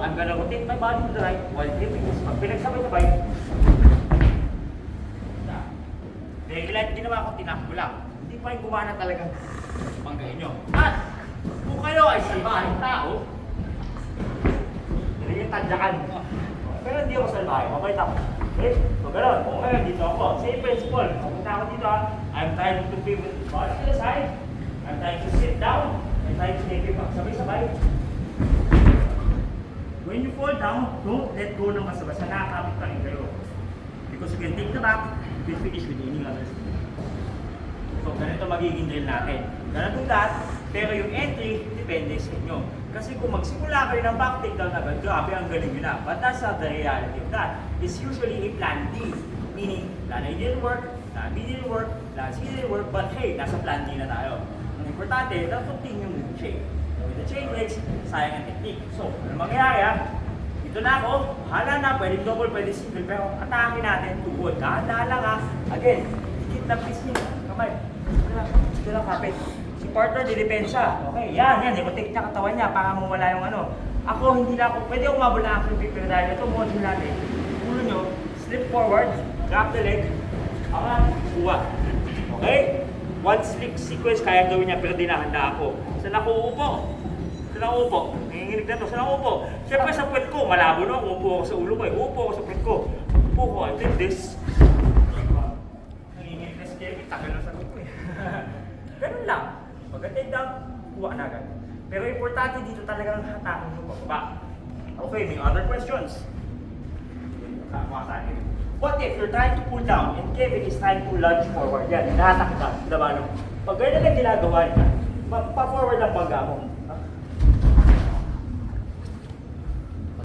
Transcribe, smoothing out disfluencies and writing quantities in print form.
I'm gonna rotate my body to the right while gripping this. Pag pinagsabay-sabay, regulate ginawa ko, tinakbo lang. Hindi pa rin gumana talaga panggain nyo. At kung kayo ay salbahing tao, hindi yung tadyakan. Pero hindi ako salbahe, mabait ako. Okay? So gano'n, kung ngayon dito ako, same principle. Pupunta ako dito I'm trying to pivot the body to the side. I'm trying to sit down. I'm trying to take it back. Sabay-sabay. When you fall down, don't let go ng basta-basta. Nakakapit pa rin kayo. Because you can take the back, you can finish with any other skill. So, ganito magiging drill natin. Gonna do that, pero yung entry, depende sa inyo. Kasi kung magsimula kayo ng back take down agad, grabe ang galing nyo na. But that's not the reality of that. It's usually a plan D. Meaning, plan A didn't work, plan B didn't work, plan C didn't work, but hey, nasa plan D na tayo. Ang importante, continue with the chain. With the chain breaks, sayang ang technique. So, ano mangyayari Ito na ako, hala na, pwedeng double, pwedeng single, pero atake natin, tuhod. Dahan-dahan lang Again, dikit na please niyo, kamay. Ito lang kapit. Si partner, didepensa. Okay, yan, i-rotate niya katawan niya para mawala yung ano. Ako, hindi na ako, pwede akong mabula ang creepy, pero dahil ito, module natin. Ulo nyo, slip forward, grab the leg, kuha. Okay? One slip sequence, kaya gawin niya, pero dinahanda ako. Saan ako uupo? Saan ako uupo? Nanginginig na to. Saan ako uupo? Siyempre sa puwet ko, malabo na. Umupo ako sa ulo ko eh. Uupo ako sa puwet ko. Upo ko, I did this. Nanginginig na si Kevin, tagal na sa ko eh. Ganun lang. Pag-take down, kuha na agad. Pero importante dito talagang hatakin mo pababa. Okay, may other questions? What if you're trying to pull down and Kevin is trying to lunge forward? Yan, hinahatak ka. Diba no? Pag ganyan lang ginagawa niya, pa-forward ang pagga mo.